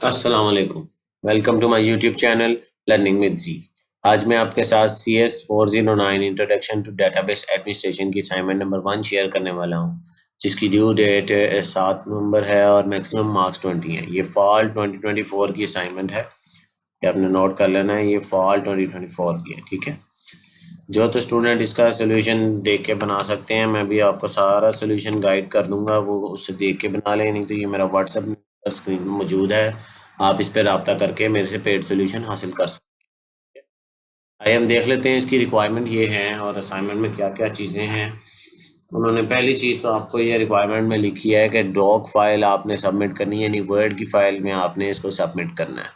अस्सलाम वालेकुम। Welcome to my YouTube channel learning with G. आज मैं आपके साथ CS409 introduction to database administration की असाइनमेंट नंबर 1 शेयर करने वाला हूं, जिसकी ड्यू डेट 7 नवंबर है और मैक्सिमम मार्क्स 20 हैं। ये फॉल 2024 की असाइनमेंट है, ये आपने नोट कर लेना है। ये फॉल 2024 की है, ठीक है। जो तो स्टूडेंट इसका सोल्यूशन देख के बना सकते हैं, मैं भी आपको सारा सोल्यूशन गाइड कर दूंगा, वो उससे देख के बना लें। नहीं तो ये मेरा व्हाट्सएप नंबर स्क्रीन में मौजूद है, आप इस पर रब्ता करके मेरे से पेड सोल्यूशन हासिल कर सकते हैं। आइए हम देख लेते हैं इसकी रिक्वायरमेंट ये है और असाइनमेंट में क्या क्या चीज़ें हैं। उन्होंने पहली चीज़ तो आपको ये रिक्वायरमेंट में लिखी है कि डॉक फाइल आपने सबमिट करनी है, यानी वर्ड की फाइल में आपने इसको सबमिट करना है।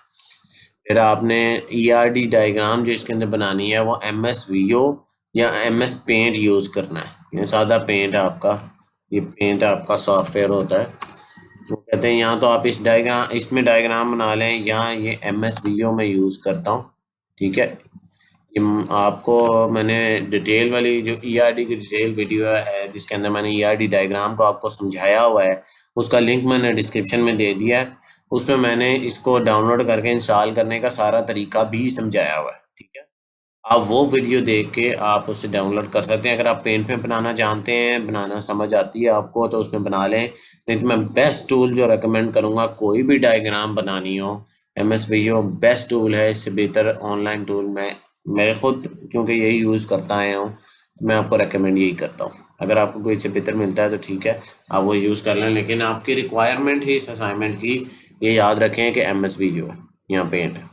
फिर आपने ERD डायग्राम जो इसके अंदर बनानी है वो MS Visio या MS पेंट यूज़ करना है। ये सादा पेंट आपका, ये पेंट आपका सॉफ्टवेयर होता है। वो कहते हैं यहाँ तो आप इसमें डायग्राम बना लें, यहाँ ये MS Visio में यूज़ करता हूँ, ठीक है। आपको मैंने डिटेल वाली जो ERD की डिटेल वीडियो है जिसके अंदर मैंने ERD डायग्राम को आपको समझाया हुआ है, उसका लिंक मैंने डिस्क्रिप्शन में दे दिया है। उसमें मैंने इसको डाउनलोड करके इंस्टॉल करने का सारा तरीका भी समझाया हुआ है, ठीक है। आप वो वीडियो देख के आप उससे डाउनलोड कर सकते हैं। अगर आप पेंट में बनाना जानते हैं, बनाना समझ आती है आपको, तो उसमें बना लें। नहीं तो मैं बेस्ट टूल जो रेकमेंड करूँगा, कोई भी डायग्राम बनानी हो, MS Visio बेस्ट टूल है। इससे बेहतर ऑनलाइन टूल मैं खुद क्योंकि यही यूज़ करता आया हूँ, मैं आपको रेकमेंड यही करता हूँ। अगर आपको कोई इससे बेहतर मिलता है तो ठीक है, आप वो यूज़ कर लें। लेकिन आपकी रिक्वायरमेंट ही इस असाइनमेंट की ये याद रखें कि MS Visio है, यहाँ पेंट है।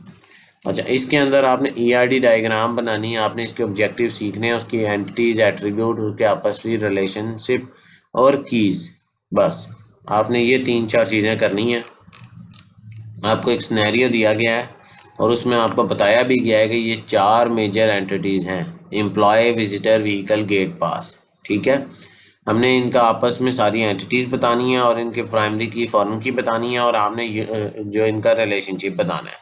अच्छा, इसके अंदर आपने ERD डायग्राम बनानी है, आपने इसके ऑब्जेक्टिव सीखने हैं, उसकी एंटिटीज, एट्रीब्यूट, उसके आपस में रिलेशनशिप और कीज। बस आपने ये 3-4 चीज़ें करनी है। आपको एक सिनेरियो दिया गया है और उसमें आपको बताया भी गया है कि ये 4 मेजर एंटिटीज़ हैं: एम्प्लॉय, विजिटर, व्हीकल, गेट पास, ठीक है। हमने इनका आपस में सारी एंटिटीज़ बतानी है और इनके प्राइमरी की, फॉरेन की बतानी है, और आपने जो इनका रिलेशनशिप बताना है।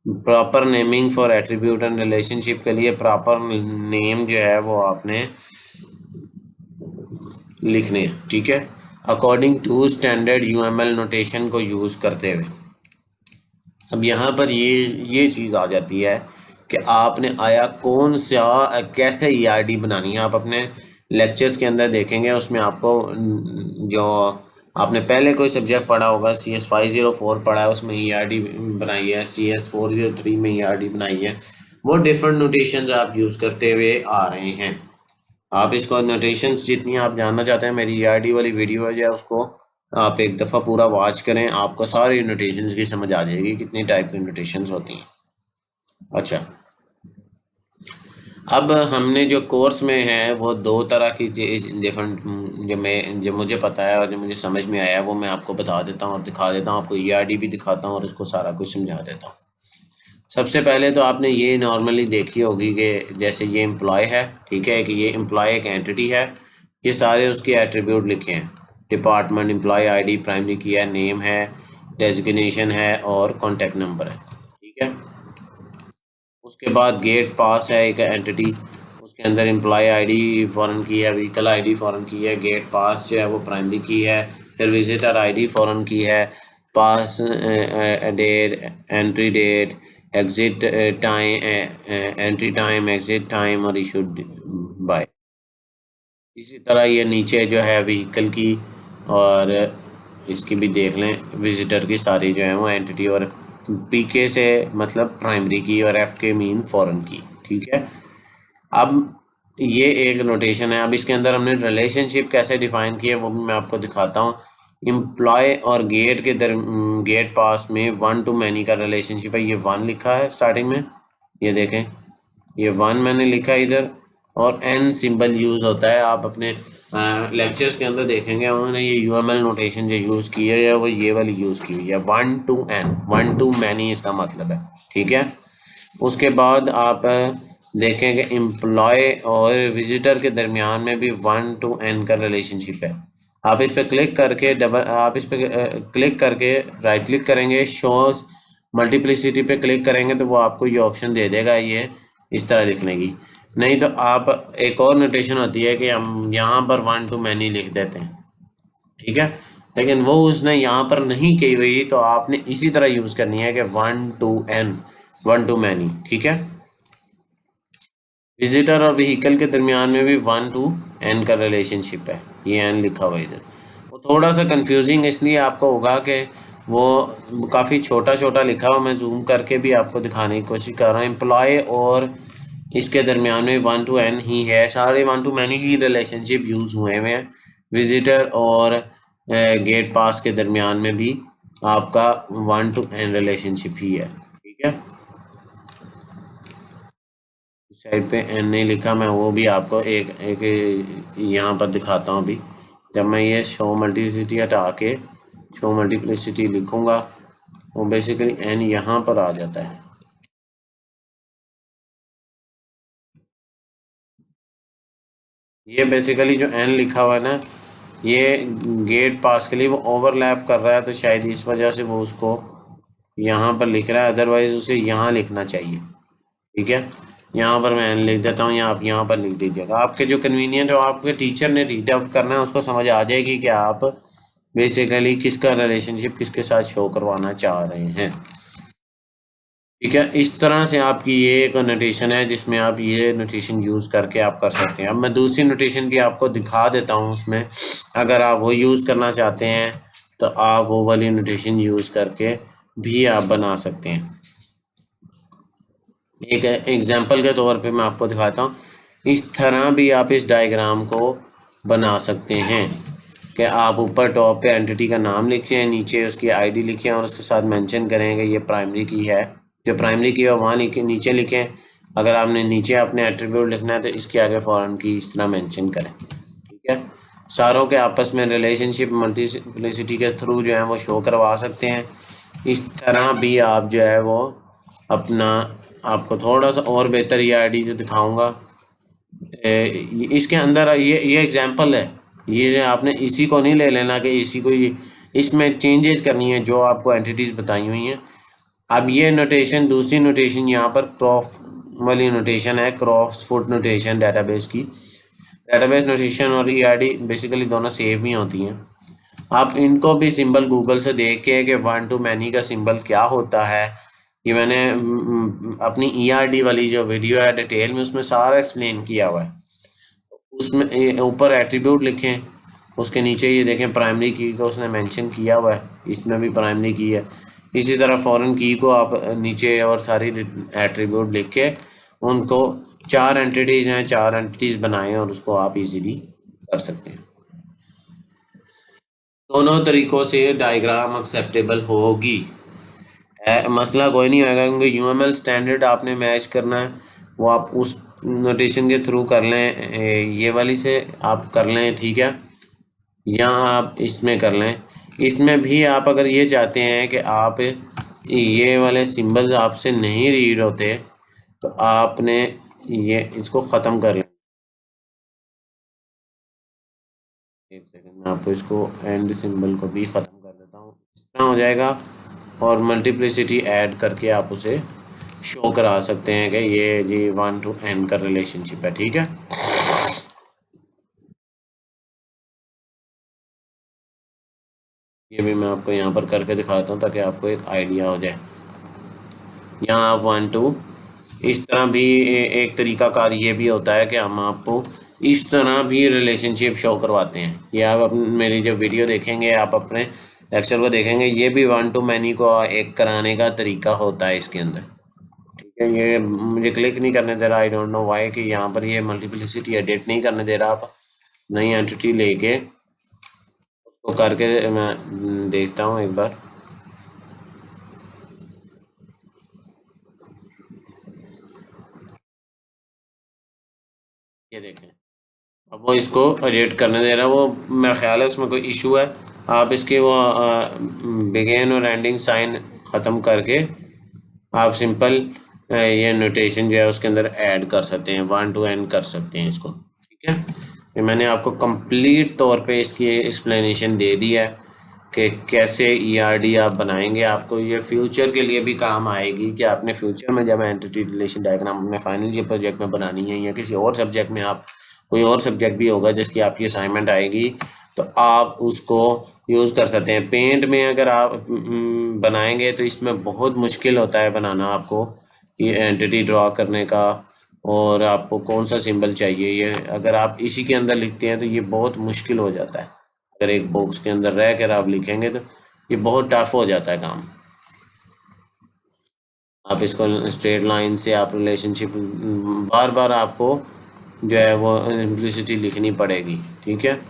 Proper naming for attribute and relationship के लिए प्रॉपर नेम जो है वो आपने लिखने हैं, ठीक है, according to standard UML notation को यूज़ करते हुए। अब यहाँ पर ये चीज़ आ जाती है कि आपने आया कौन सा कैसे ERD बनानी है। आप अपने लेक्चर्स के अंदर देखेंगे, उसमें आपको जो आपने पहले कोई सब्जेक्ट पढ़ा होगा, CS504 पढ़ा है, उसमें ERD बनाई है, CS403 में ERD बनाई है। वो डिफरेंट नोटेशंस आप यूज़ करते हुए आ रहे हैं। आप इसको नोटेशंस जितनी आप जानना चाहते हैं, मेरी ERD वाली वीडियो है जो है, उसको आप एक दफ़ा पूरा वॉच करें, आपको सारी नोटेशंस की समझ आ जाएगी कितनी टाइप की नोटेशंस होती हैं। अच्छा, अब हमने जो कोर्स में है वो 2 तरह की चीज़ डिफरेंट, जो मुझे पता है और जो मुझे समझ में आया है वो मैं आपको बता देता हूँ और दिखा देता हूँ। आपको ERD भी दिखाता हूँ और उसको सारा कुछ समझा देता हूँ। सबसे पहले तो आपने ये नॉर्मली देखी होगी कि जैसे ये एम्प्लॉय है, ठीक है, कि ये एम्प्लॉय एक एंटिटी है, ये सारे उसके एट्रीब्यूट लिखे हैं: डिपार्टमेंट, एम्प्लॉय ID प्राइमरी की है, नेम है, डेजिग्नेशन है और कॉन्टैक्ट नंबर है, ठीक है। उसके बाद गेट पास है एक एंटिटी, उसके अंदर एम्प्लॉय ID फॉरेन की है, व्हीकल ID फॉरेन की है, गेट पास जो है वो प्राइमरी की है। फिर विजिटर ID फॉरेन की है, pass date, entry date, exit time, entry time, exit time और इशूड बाय। इसी तरह ये नीचे जो है व्हीकल की और इसकी भी देख लें, विजिटर की सारी जो है वो एंटिटी, और PK से मतलब प्राइमरी की और FK मीन फॉरेन की, ठीक है। अब ये एक नोटेशन है। अब इसके अंदर हमने रिलेशनशिप कैसे डिफाइन की है वो भी मैं आपको दिखाता हूँ। एम्प्लॉय और गेट पास में 1 to मैनी का रिलेशनशिप है। ये 1 लिखा है स्टार्टिंग में, ये देखें, ये 1 मैंने लिखा है इधर, और N सिंबल यूज़ होता है। आप अपने लेक्चर्स के अंदर देखेंगे उन्होंने ये UML नोटेशन जो यूज़ की है या वो ये वाली यूज़ की हुई है, 1 to N, 1 to मैनी इसका मतलब है, ठीक है। उसके बाद आप देखें कि एम्प्लॉय और विजिटर के दरमियान में भी 1 to N का रिलेशनशिप है। आप इस पर क्लिक करके आप इस पर क्लिक करके राइट क्लिक करेंगे, शोज मल्टीप्लिसिटी पे क्लिक करेंगे तो वो आपको ये ऑप्शन दे देगा ये इस तरह लिखने की। नहीं तो आप एक और नोटेशन होती है कि हम यहाँ पर 1 to मैनी लिख देते हैं, ठीक है। लेकिन वो उसने यहाँ पर नहीं की हुई, तो आपने इसी तरह यूज करनी है कि 1 to n, 1 to many, ठीक है। विजिटर और व्हीकल के दरमियान में भी 1 to n का रिलेशनशिप है, ये n लिखा हुआ है इधर। वो थोड़ा सा कंफ्यूजिंग इसलिए आपको होगा कि वो काफ़ी छोटा छोटा लिखा हुआ, मैं जूम करके भी आपको दिखाने की कोशिश कर रहा हूँ। एम्प्लॉय और इसके दरमियान में 1 to n ही है, सारे 1 to many he relationship use हुए हुए हैं। विजिटर और गेट पास के दरमियान में भी आपका 1 to n रिलेशनशिप ही है, ठीक है। साइड पे एन नहीं लिखा, मैं वो भी आपको एक एक यहाँ पर दिखाता हूँ अभी। जब मैं ये शो मल्टीप्लिसिटी हटा के शो मल्टीप्लिसिटी लिखूँगा, वो बेसिकली एन यहाँ पर आ जाता है। ये बेसिकली जो एन लिखा हुआ है ना, ये गेट पास के लिए वो ओवरलैप कर रहा है, तो शायद इस वजह से वो उसको यहाँ पर लिख रहा है, अदरवाइज उसे यहाँ लिखना चाहिए, ठीक है। यहाँ पर मैं लिख देता हूँ, या आप यहाँ पर लिख दीजिएगा, आपके जो कन्वीनियंट हो। आपके टीचर ने रीड आउट करना है, उसको समझ आ जाएगी कि आप बेसिकली किसका रिलेशनशिप किसके साथ शो करवाना चाह रहे हैं, ठीक है। इस तरह से आपकी ये एक नोटेशन है जिसमें आप ये नोटेशन यूज़ करके आप कर सकते हैं। अब मैं दूसरी नोटेशन भी आपको दिखा देता हूँ उसमें, अगर आप वो यूज़ करना चाहते हैं तो आप वो वाली नोटेशन यूज़ करके भी आप बना सकते हैं। एक एग्जांपल के तौर पे मैं आपको दिखाता हूँ, इस तरह भी आप इस डायग्राम को बना सकते हैं कि आप ऊपर टॉप पे एंटिटी का नाम लिखें, नीचे उसकी आईडी लिखें और उसके साथ मेंशन करें कि ये प्राइमरी की है, जो प्राइमरी की है वहाँ लिखें, नीचे लिखें। अगर आपने नीचे अपने एट्रीब्यूट लिखना है तो इसके आगे फॉरेन की इस तरह मेंशन करें, ठीक है। सारों के आपस में रिलेशनशिप मल्टीप्लिसिटी के थ्रू जो है वो शो करवा सकते हैं। इस तरह भी आप जो है वो अपना, आपको थोड़ा सा और बेहतर ये आईडी जो दिखाऊंगा, इसके अंदर ये एग्जांपल है, ये आपने इसी को नहीं ले लेना कि इसी को ही, इसमें चेंजेस करनी है जो आपको एंटिटीज़ बताई हुई हैं। अब ये नोटेशन, दूसरी नोटेशन यहाँ पर क्रॉस वाली नोटेशन है, क्रॉस फुट नोटेशन डेटाबेस की। डेटाबेस नोटेशन और ईआरडी बेसिकली दोनों सेम ही होती हैं। आप इनको भी सिंबल गूगल से देख के कि 1 to many का सिंबल क्या होता है, ये मैंने अपनी ईआरडी वाली जो वीडियो है डिटेल में उसमें सारा एक्सप्लेन किया हुआ है। उसमें ऊपर एट्रीब्यूट लिखें, उसके नीचे ये देखें प्राइमरी की को उसने मेंशन किया हुआ है, इसमें भी प्राइमरी की है। इसी तरह फॉरेन की को आप नीचे और सारी एट्रीब्यूट लिख के उनको 4 एंटिटीज़ हैं, 4 एंटिटीज़ बनाएं और उसको आप इजीली कर सकते हैं। दोनों तरीक़ों से डायग्राम एक्सेप्टेबल होगी, मसला कोई नहीं आएगा, क्योंकि यूएमएल स्टैंडर्ड आपने मैच करना है, वो आप उस नोटेशन के थ्रू कर लें, ये वाली से आप कर लें, ठीक है, या आप इसमें कर लें। इसमें भी आप अगर ये चाहते हैं कि आप ये वाले सिंबल्स आपसे नहीं रीड होते तो आपने ये इसको ख़त्म कर लें। एक सेकंड, मैं आपको इसको एंड सिंबल को भी ख़त्म कर देता हूँ, इस तरह हो जाएगा। और मल्टीप्लिसिटी ऐड करके आप उसे शो करा सकते हैं कि ये 1 to n का रिलेशनशिप है, ठीक है। ये भी मैं आपको यहाँ पर करके दिखाता हूँ ताकि आपको एक आइडिया हो जाए। यहाँ आप 1 to, इस तरह भी एक तरीका कार ये भी होता है कि हम आपको इस तरह भी रिलेशनशिप शो करवाते हैं। ये आप अपनी मेरी जो वीडियो देखेंगे, आप अपने लेक्चर को देखेंगे, ये भी 1 to many को एक कराने का तरीका होता है इसके अंदर, ठीक है। ये मुझे क्लिक नहीं करने दे रहा, आई डोंट नो वाई, कि यहाँ पर ये मल्टीप्लिसिटी एडिट नहीं करने दे रहा। आप नई एंटिटी लेके उसको करके मैं देखता हूँ एक बार। ये देखें, अब वो इसको एडिट करने दे रहा है, वो मेरा ख्याल है उसमें कोई इशू है। आप इसके वो बिगिन और एंडिंग साइन ख़त्म करके आप सिंपल ये नोटेशन जो है उसके अंदर ऐड कर सकते हैं, 1 to n कर सकते हैं इसको, ठीक है। ये मैंने आपको कंप्लीट तौर पे इसकी एक्सप्लेनेशन दे दी है कि कैसे ईआरडी आप बनाएंगे। आपको ये फ्यूचर के लिए भी काम आएगी कि आपने फ्यूचर में जब एंटिटी रिलेशन डायग्राम अपने फाइनल ईयर प्रोजेक्ट में बनानी है, या किसी और सब्जेक्ट में, आप कोई और सब्जेक्ट भी होगा जिसकी आपकी असाइनमेंट आएगी, तो आप उसको यूज़ कर सकते हैं। पेंट में अगर आप बनाएंगे तो इसमें बहुत मुश्किल होता है बनाना आपको, ये एंटिटी ड्रॉ करने का, और आपको कौन सा सिंबल चाहिए ये अगर आप इसी के अंदर लिखते हैं तो ये बहुत मुश्किल हो जाता है। अगर एक बॉक्स के अंदर रह कर आप लिखेंगे तो ये बहुत टफ हो जाता है काम। आप इसको स्ट्रेट लाइन से आप रिलेशनशिप बार बार आपको जो है वो सिंप्लिसिटी लिखनी पड़ेगी, ठीक है।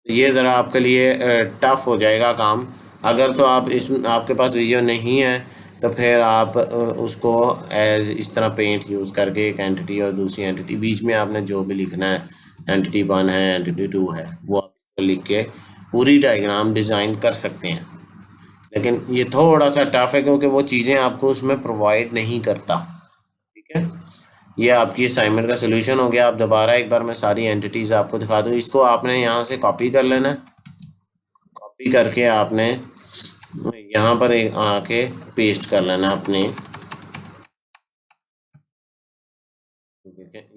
ये ज़रा आपके लिए टफ हो जाएगा काम। अगर तो आप इस आपके पास वीडियो नहीं है तो फिर आप उसको एज इस तरह पेंट यूज़ करके एक एंटिटी और दूसरी एंटिटी बीच में आपने जो भी लिखना है, एंटिटी 1 है, एंटिटी 2 है, वो आप इसको लिख के पूरी डायग्राम डिज़ाइन कर सकते हैं। लेकिन ये थोड़ा सा टफ है क्योंकि वो चीज़ें आपको उसमें प्रोवाइड नहीं करता, ठीक है। ये आपकी असाइनमेंट का सोल्यूशन हो गया। आप दोबारा एक बार मैं सारी एंटिटीज़ आपको दिखा दूँ। इसको आपने यहाँ से कॉपी कर लेना है। कॉपी करके आपने यहाँ पर एक आके पेस्ट कर लेना अपने,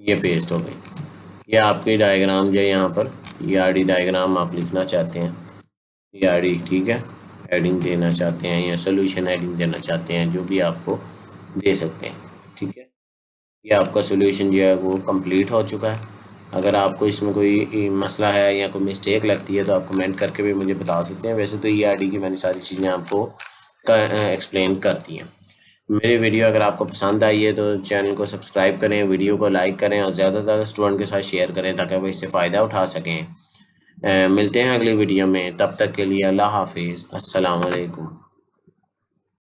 ये पेस्ट हो गई। ये आपकी डायग्राम जो है यहाँ पर ERD डायग्राम आप लिखना चाहते हैं, ERD, ठीक है, हेडिंग देना चाहते हैं या सोल्यूशन हेडिंग देना चाहते हैं, जो भी आपको दे सकते हैं, ठीक है। ये आपका सोल्यूशन जो है वो कंप्लीट हो चुका है। अगर आपको इसमें कोई मसला है या कोई मिस्टेक लगती है तो आप कमेंट करके भी मुझे बता सकते हैं। वैसे तो ERD की मैंने सारी चीज़ें आपको एक्सप्लेन कर दी हैं। मेरी वीडियो अगर आपको पसंद आई है तो चैनल को सब्सक्राइब करें, वीडियो को लाइक करें और ज़्यादा से ज़्यादा स्टूडेंट के साथ शेयर करें ताकि वो इससे फ़ायदा उठा सकें। मिलते हैं अगली वीडियो में, तब तक के लिए अल्लाह हाफिज़, अस्सलाम वालेकुम।